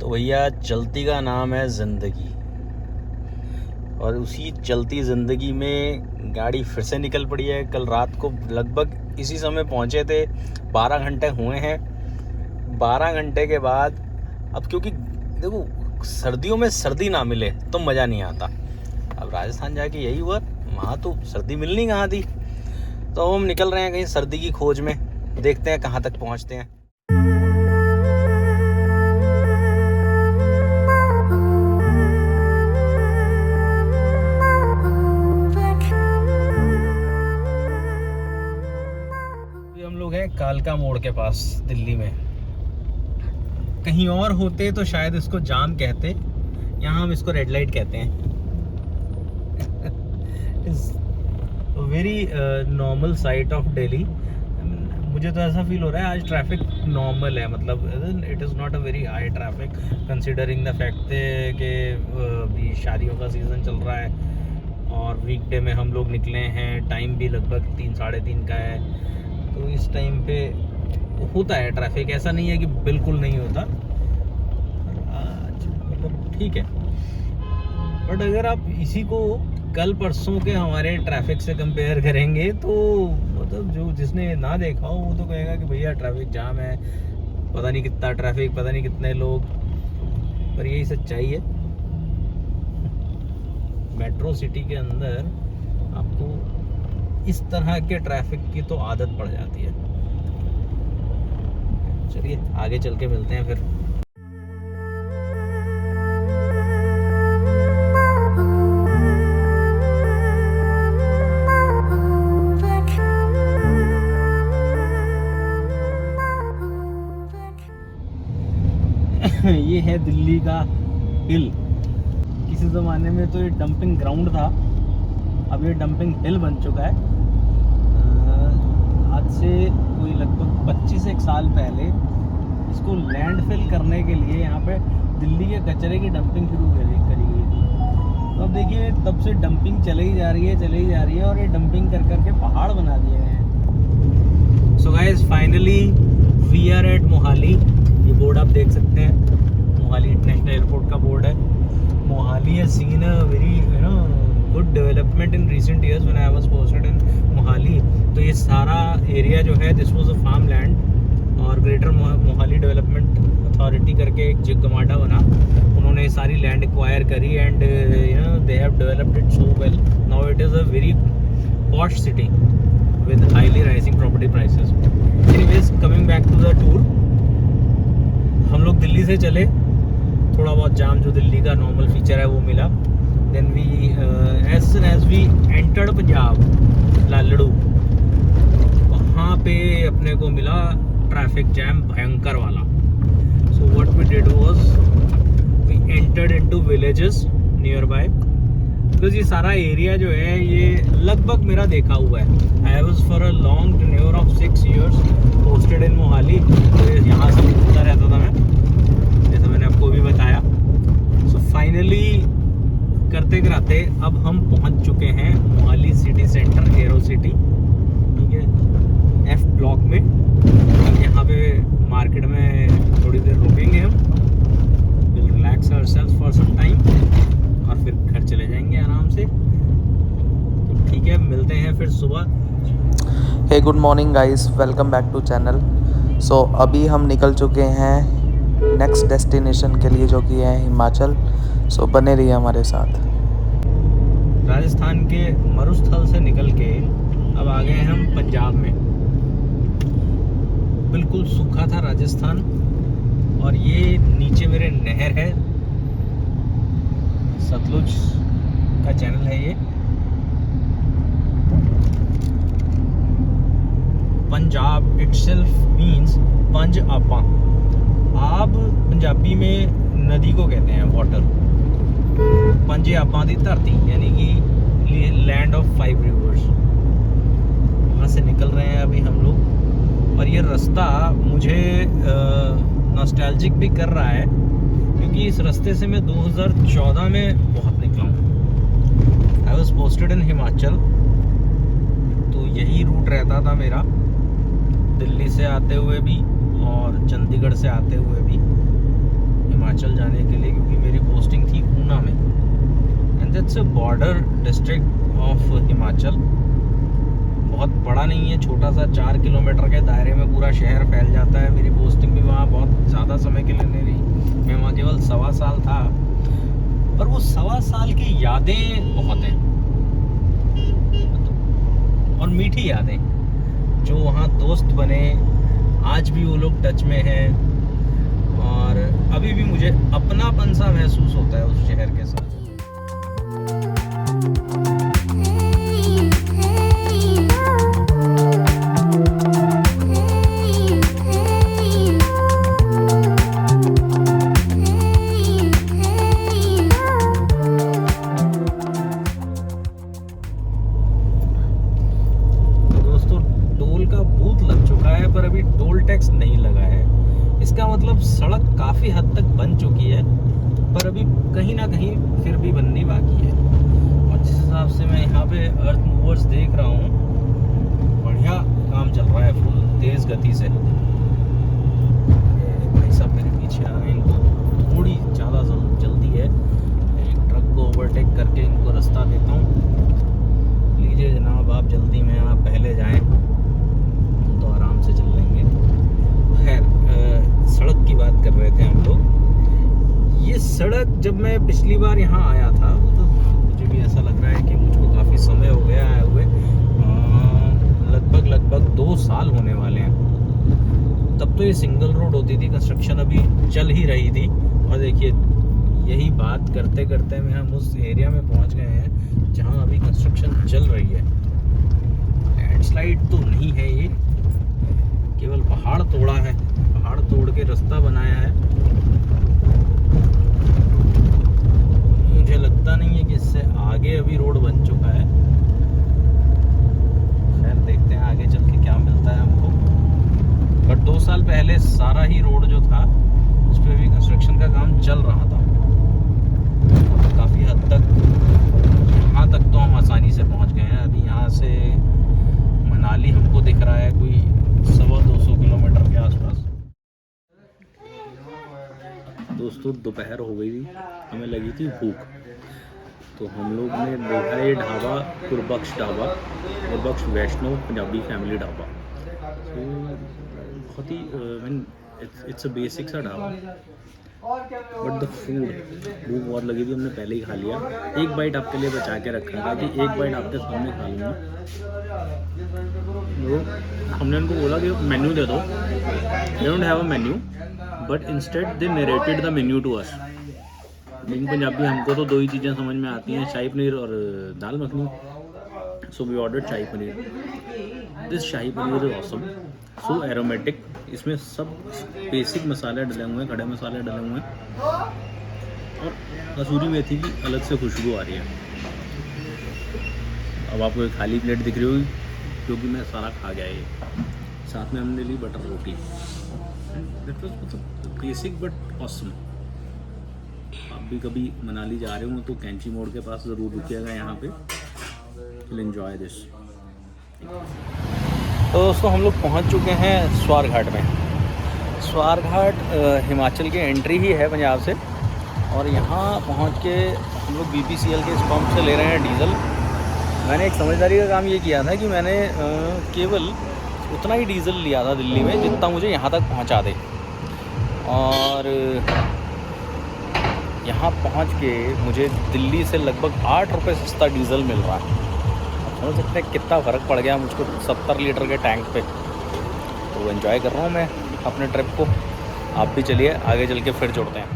तो भैया चलती का नाम है ज़िंदगी, और उसी चलती ज़िंदगी में गाड़ी फिर से निकल पड़ी है। कल रात को लगभग इसी समय पहुँचे थे, 12 घंटे हुए हैं। 12 घंटे के बाद अब क्योंकि देखो सर्दियों में सर्दी ना मिले तो मज़ा नहीं आता। अब राजस्थान जाके यही हुआ, वहाँ तो सर्दी मिलनी कहाँ थी। तो हम निकल रहे हैं कहीं सर्दी की खोज में, देखते हैं कहाँ तक पहुँचते हैं। हम लोग हैं कालका मोड़ के पास दिल्ली में। कहीं और होते तो शायद इसको जाम कहते, यहाँ हम इसको रेड लाइट कहते हैं। Very normal site of Delhi. मुझे तो ऐसा फील हो रहा है आज ट्रैफिक नॉर्मल है, मतलब it is not a very high traffic considering the fact कि अभी शादियों का सीज़न चल रहा है और वीकडे में हम लोग निकले हैं। टाइम भी लगभग 3 साढ़े 3 का है, तो इस टाइम पे होता है ट्रैफिक, ऐसा नहीं है कि बिल्कुल नहीं होता। आज मतलब ठीक है, बट अगर आप इसी को कल परसों के हमारे ट्रैफिक से कंपेयर करेंगे तो मतलब जो जिसने ना देखा हो वो तो कहेगा कि भैया ट्रैफिक जाम है, पता नहीं कितना ट्रैफिक, पता नहीं कितने लोग। पर यही सच्चाई है, मेट्रो सिटी के अंदर आपको इस तरह के ट्रैफिक की तो आदत पड़ जाती है। चलिए आगे चल के मिलते हैं फिर। ये है दिल्ली का हिल। किसी ज़माने में तो ये डंपिंग ग्राउंड था, अब ये डंपिंग हिल बन चुका है। आज से कोई लगभग 25 साल पहले इसको लैंडफिल करने के लिए यहाँ पे दिल्ली के कचरे की डंपिंग शुरू करी गई थी। तो अब देखिए तब से डंपिंग चली जा रही है और ये डंपिंग कर करके पहाड़ बना दिए गए हैं। So guys finally we are at Mohali. ये बोर्ड आप देख सकते हैं, मोहाली इंटरनेशनल एयरपोर्ट का बोर्ड है। Mohali has seen a very good development in recent years when I was posted in Mohali. तो ये सारा एरिया जो है this was a farm land, और ग्रेटर मोहाली डेवलपमेंट अथॉरिटी करके एक जिगमाटा बना, उन्होंने सारी लैंड एक्वायर करी and they have developed it so well. Now it is a very posh city with highly rising property prices. Anyways, coming back to the tour, हम लोग दिल्ली से चले, थोड़ा बहुत जाम जो दिल्ली का नॉर्मल फीचर है वो मिला। Then we as soon as we entered Punjab Lalru, वहाँ पे अपने को मिला ट्रैफिक जैम भयंकर वाला। So what we did was we entered into villages nearby, because ये सारा एरिया जो है ये लगभग मेरा देखा हुआ है। I was for a long tenure of 6 years posted in Mohali. तो यहाँ से घूमता रहता था मैं, जैसा मैंने आपको भी बताया। सो फाइनली करते कराते अब हम पहुँच चुके हैं Mohali city centre arrow city, ठीक है, F ब्लॉक में। अब यहाँ पे मार्केट में थोड़ी देर रुकेंगे हम, will relax ourselves for some time और फिर घर चले जाएंगे आराम से। तो ठीक है, मिलते हैं फिर सुबह। Hey good morning guys, welcome back to channel. So अभी हम निकल चुके हैं नेक्स्ट डेस्टिनेशन के लिए, जो कि है हिमाचल। सो बने रहिए हमारे साथ। राजस्थान के मरुस्थल से निकल के अब आ गए हम पंजाब में। बिल्कुल सूखा था राजस्थान, और ये नीचे मेरे नहर है, सतलुज का चैनल है ये। पंजाब इटसेल्फ मीन्स पंज आबा। आब पंजाबी में नदी को कहते हैं, वाटर। पंजे आबा दी धरती यानी कि लैंड ऑफ 5 रिवर्स। वहाँ से निकल रहे हैं अभी हम लोग, और ये रास्ता मुझे नॉस्टैल्जिक भी कर रहा है, क्योंकि इस रास्ते से मैं 2014 में बहुत निकला हूँ। I was posted in Himachal, तो यही रूट रहता था मेरा, दिल्ली से आते हुए भी और चंडीगढ़ से आते हुए भी। हिमाचल जाने के लिए, क्योंकि मेरी पोस्टिंग थी ऊना में, and that's a border district of Himachal. बहुत बड़ा नहीं है, छोटा सा 4 किलोमीटर के दायरे में पूरा शहर फैल जाता है। मेरी पोस्टिंग भी वहाँ बहुत ज़्यादा समय के लिए नहीं रही, मैं वहाँ केवल 1.25 साल था, पर वो 1.25 साल की यादें बहुत हैं, और मीठी यादें। जो वहाँ दोस्त बने, आज भी वो लोग टच में हैं, और अभी भी मुझे अपनापन सा महसूस होता है उस शहर के साथ। पर अभी टोल टैक्स नहीं लगा है। इसका मतलब सड़क काफ़ी हद तक बन चुकी है, पर अभी कहीं ना कहीं फिर भी बननी बाकी है। और जिस हिसाब से मैं यहाँ पे अर्थ मूवर्स देख रहा हूँ, बढ़िया काम चल रहा है, फुल तेज़ गति से। भाई साहब मेरे पीछे आ रहे हैं, इनको थोड़ी ज़्यादा जल्दी है, एक ट्रक को ओवरटेक करके इनको रास्ता देता हूँ। लीजिए जनाब, आप जल्दी में, आप पहले जाएँ तो आराम से चल लेंगे। खैर, सड़क की बात कर रहे थे हम लोग। ये सड़क जब मैं पिछली बार यहाँ आया था, तो मुझे भी ऐसा लग रहा है कि मुझको काफ़ी समय हो गया आए हुए, लगभग 2 साल होने वाले हैं। तब तो ये सिंगल रोड होती थी, कंस्ट्रक्शन अभी चल ही रही थी। और देखिए, यही बात करते करते में हम उस एरिया में पहुँच गए हैं जहाँ अभी कंस्ट्रक्शन चल रही है। लैंडस्लाइड तो नहीं है ये, केवल पहाड़ तोड़ा है, पहाड़ तोड़ के रास्ता बनाया है। मुझे लगता नहीं है कि इससे आगे अभी रोड बन चुका है। खैर, देखते हैं आगे चल के क्या मिलता है हमको। बट 2 साल पहले सारा ही रोड जो था, उस पर भी कंस्ट्रक्शन का काम चल रहा था। काफ़ी हद तक यहाँ तक तो हम आसानी से पहुँच गए हैं। अभी यहाँ से मनाली हमको दिख रहा है कोई 125 किलोमीटर के आसपास। दोस्तों, दोपहर हो गई थी, हमें लगी थी भूख, तो हम लोग ने देखा ये ढाबा, गुरबख्श ढाबा, गुरबख्श वैष्णो पंजाबी फैमिली ढाबा। तो बहुत ही इट्स अ बेसिक सा ढाबा, बट द फूड, भूख बहुत लगी थी, हमने पहले ही खा लिया। एक बाइट आपके लिए बचा के रखा था कि एक बाइट आपके सामने खा लूँगा। तो हमने उनको बोला कि मेन्यू दे दो। They don't have a menu, but instead they narrated the menu to us. In Punjabi हमको तो 2 ही चीज़ें समझ में आती हैं, शाही पनीर और dal makhani. So we ordered shahi paneer. This shahi paneer is awesome, so aromatic. इसमें सब बेसिक मसाले डले हुए हैं, खड़े मसाले डले हुए हैं, और कसूरी मेथी की अलग से खुशबू आ रही है। अब आपको एक खाली प्लेट दिख रही होगी, क्योंकि मैं सारा खा गया ये। साथ में हमने ली बटर रोटी। That was basic but awesome. आप भी कभी मनाली जा रहे हो तो कैंची मोड़ के पास ज़रूर रुकिएगा यहाँ पे। Will enjoy this. तो दोस्तों, हम लोग पहुँच चुके हैं स्वारघाट में। स्वारघाट हिमाचल की एंट्री ही है पंजाब से, और यहाँ पहुँच के हम लोग BPCL के इस पंप से ले रहे हैं डीज़ल। मैंने एक समझदारी का काम ये किया था कि मैंने केवल उतना ही डीज़ल लिया था दिल्ली में जितना मुझे यहाँ तक पहुँचा दे, और यहाँ पहुँच के मुझे दिल्ली से लगभग 8 रुपये सस्ता डीज़ल मिल रहा है। समझ सकते हैं कितना फ़र्क पड़ गया मुझको 70 लीटर के टैंक पे। तो एंजॉय कर रहा हूँ मैं अपने ट्रिप को। आप भी चलिए, आगे चल के फिर जुड़ते हैं।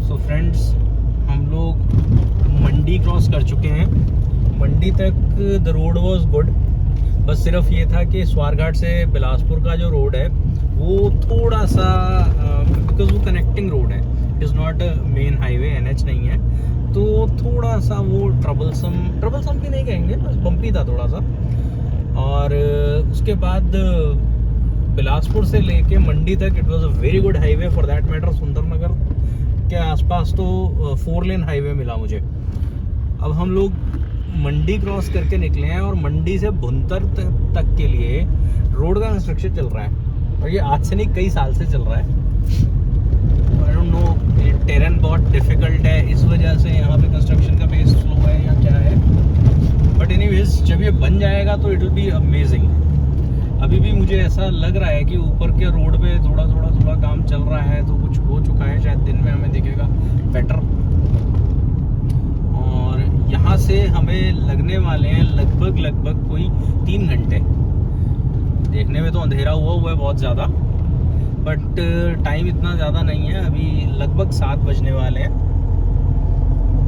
सो फ्रेंड्स, हम लोग मंडी क्रॉस कर चुके हैं। मंडी तक द रोड वाज गुड, बस सिर्फ ये था कि स्वारघाट से बिलासपुर का जो रोड है वो थोड़ा सा, बिकॉज वो कनेक्टिंग रोड है, it is not main highway, NH नहीं है, तो थोड़ा सा वो ट्रबलसम भी नहीं कहेंगे, बस बम्पी था थोड़ा सा। और उसके बाद बिलासपुर से लेके मंडी तक it was a very good highway, for that matter Sundarnagar के आसपास तो 4 लेन हाईवे मिला मुझे। अब हम लोग मंडी क्रॉस करके निकले हैं और मंडी से भुंतर तक के लिए रोड का कंस्ट्रक्शन चल रहा है, और ये आज से नहीं कई साल से चल रहा है। आई डोंट नो, टेरेन बहुत डिफिकल्ट है, इस वजह से यहाँ पे कंस्ट्रक्शन का पेस स्लो है या क्या है, बट एनीवेज जब ये बन जाएगा तो इट विल बी अमेजिंग। अभी भी मुझे ऐसा लग रहा है कि ऊपर के रोड पे थोड़ा काम चल रहा है, तो कुछ हो चुका है, शायद दिन में हमें दिखेगा बेटर। और यहाँ से हमें लगने वाले हैं लगभग कोई 3 घंटे। देखने में तो अंधेरा हुआ है बहुत ज़्यादा, बट टाइम इतना ज़्यादा नहीं है, अभी लगभग 7 बजने वाले हैं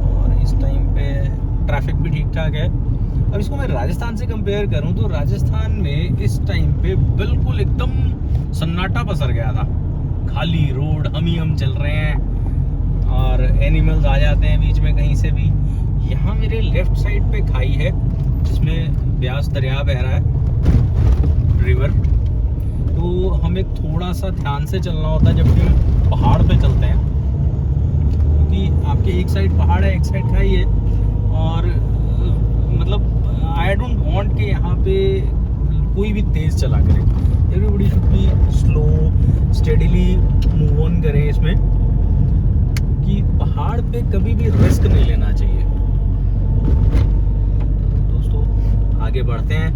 और इस टाइम पे ट्रैफिक भी ठीक ठाक है। अब इसको मैं राजस्थान से कंपेयर करूं तो राजस्थान में इस टाइम पे बिल्कुल एकदम सन्नाटा पसर गया था, खाली रोड, हम चल रहे हैं और एनिमल्स आ जाते हैं बीच में कहीं से भी। यहाँ मेरे लेफ्ट साइड पे खाई है जिसमें ब्यास दरिया बह रहा है, रिवर, तो हमें थोड़ा सा ध्यान से चलना होता है जब भी हम पहाड़ पे चलते हैं, क्योंकि आपके एक साइड पहाड़ है एक साइड खाई है, और मतलब आई डोंट वांट कि यहाँ पे कोई भी तेज़ चला करे। Everybody should be slow, steadily move on करें इसमें, कि पहाड़ पे कभी भी रिस्क नहीं लेना चाहिए। दोस्तों आगे बढ़ते हैं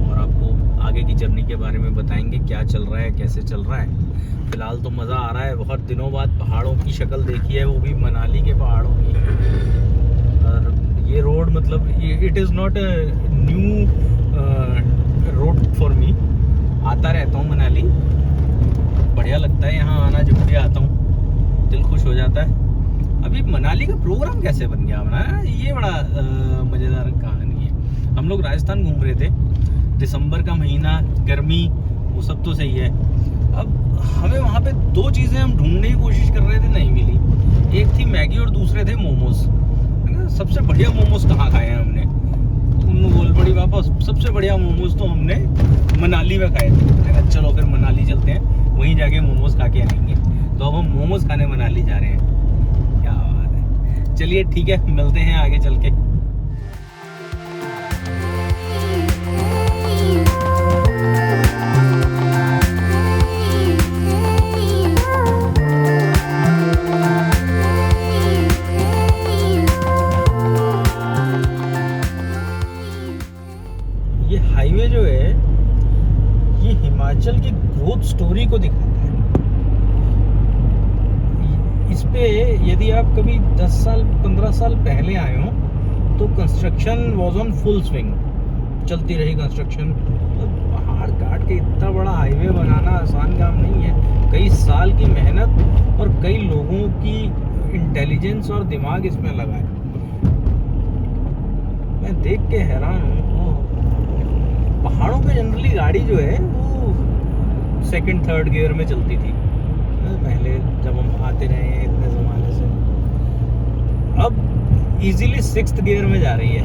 और आपको आगे की जर्नी के बारे में बताएंगे, क्या चल रहा है, कैसे चल रहा है। फिलहाल तो मज़ा आ रहा है, बहुत दिनों बाद पहाड़ों की शक्ल देखी है, वो भी मनाली के पहाड़ों की। और ये रोड मतलब it is not a new road for me, आता रहता हूँ मनाली, बढ़िया लगता है यहाँ आना, जब भी आता हूँ दिल खुश हो जाता है। अभी मनाली का प्रोग्राम कैसे बन गया हमारा, ये बड़ा मज़ेदार कहानी है। हम लोग राजस्थान घूम रहे थे, दिसंबर का महीना, गर्मी, वो सब तो सही है। अब हमें वहाँ पे 2 चीज़ें हम ढूंढने की कोशिश कर रहे थे, नहीं मिली। एक थी मैगी और दूसरे थे मोमोज। सबसे बढ़िया मोमोज कहाँ खाए हैं हमने, उन बोल पड़ी वापस, सबसे बढ़िया मोमोज तो हमने मनाली में खाए थे। मैंने कहा चलो फिर मनाली चलते हैं, वहीं जाके मोमोज खा के आएंगे। तो अब हम मोमोज खाने मनाली जा रहे हैं, क्या बात है। चलिए ठीक है, मिलते हैं आगे चल के। ये हाईवे जो है ये हिमाचल की ग्रोथ स्टोरी को दिखाता है। इस पे यदि आप कभी 10 साल 15 साल पहले आए हो तो construction was on full swing, चलती रही कंस्ट्रक्शन। तो पहाड़ काट के इतना बड़ा हाईवे बनाना आसान काम नहीं है, कई साल की मेहनत और कई लोगों की इंटेलिजेंस और दिमाग इसमें लगा है। मैं देख के हैरान हूँ। पहाड़ों पे जनरली गाड़ी जो है वो 2nd 3rd गियर में चलती थी पहले, जब हम आते रहे हैं इतने ज़माने से। अब इजीली 6th गियर में जा रही है।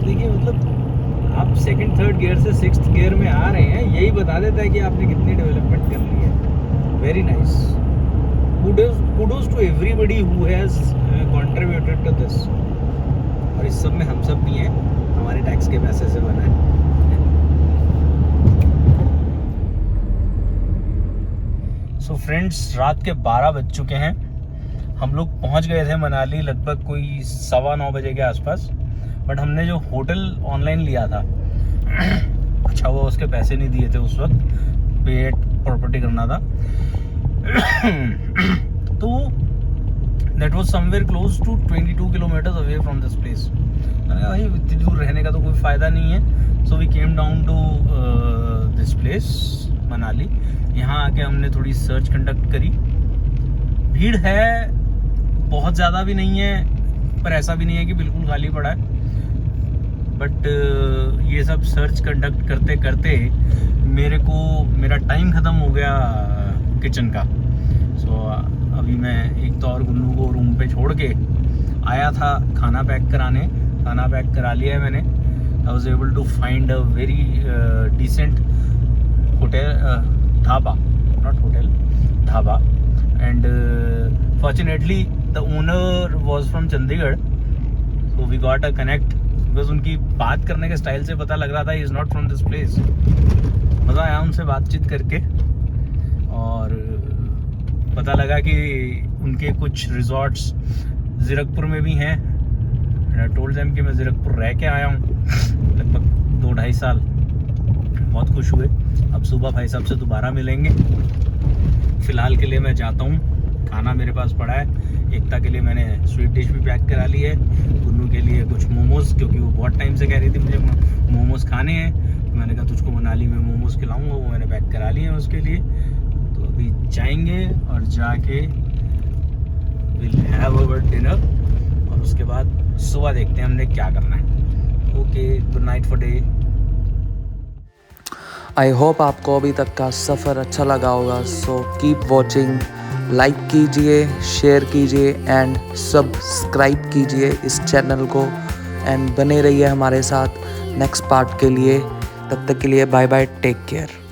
देखिए मतलब आप 2nd 3rd गियर से 6th गियर में आ रहे हैं, यही बता देता है कि आपने कितनी डेवलपमेंट कर ली है। Very nice, kudos to everybody who has contributed to this। और इस सब में हम सब भी हैं, हमारे टैक्स के पैसे से बना है। सो फ्रेंड्स, रात के 12 बज चुके हैं। हम लोग पहुंच गए थे मनाली लगभग कोई 9:15 बजे के आसपास, बट हमने जो होटल ऑनलाइन लिया था अच्छा हुआ उसके पैसे नहीं दिए थे उस वक्त, पेड प्रॉपर्टी करना था तो that was somewhere close to 22 kilometres away from this place. भाई इतनी दूर रहने का तो कोई फ़ायदा नहीं है। So we came down to this place Manali. यहाँ आके हमने थोड़ी सर्च कंडक्ट करी। भीड़ है, बहुत ज़्यादा भी नहीं है, पर ऐसा भी नहीं है कि बिल्कुल खाली पड़ा है। बट ये सब सर्च कंडक्ट करते करते मेरा टाइम ख़त्म हो गया किचन का। सो अभी मैं एक तो और गुन्नू को रूम पे छोड़ के आया था खाना पैक कराने। खाना पैक करा लिया है मैंने। I was able to find a very decent hotel, dhaba, not hotel, dhaba. And fortunately the owner was from Chandigarh, so we got a connect because उनकी बात करने के स्टाइल से पता लग रहा था he is not from this place. मज़ा आया उनसे बातचीत करके और पता लगा कि उनके कुछ रिजॉर्ट्स ज़ीरकपुर में भी हैं. I told them कि मैं ज़ीरकपुर रह के आया हूँ लगभग 2-2.5 साल. बहुत खुश हुए. अब सुबह भाई साहब से दोबारा मिलेंगे. फ़िलहाल के लिए मैं जाता हूँ. खाना मेरे पास पड़ा है. एकता के लिए मैंने स्वीट डिश भी पैक करा ली है. गुन्नू के लिए कुछ मोमोज़, क्योंकि वो बहुत टाइम से कह रही थी मुझे मोमोज़ खाने हैं. तो मैंने कहा तुझको मनाली में मोमोज़ खिलाऊँगा. वो मैंने पैक करा लिए हैं उसके लिए. तो अभी जाएंगे और जाके विल हैव अवर डिनर और उसके बाद सुबह देखते हैं हमने क्या करना है. Okay, good night for day. I hope आपको अभी तक का सफ़र अच्छा लगा होगा. सो कीप वॉचिंग, लाइक कीजिए, शेयर कीजिए एंड सब्सक्राइब कीजिए इस चैनल को एंड बने रहिए हमारे साथ नेक्स्ट पार्ट के लिए. तब तक के लिए बाय बाय, टेक केयर.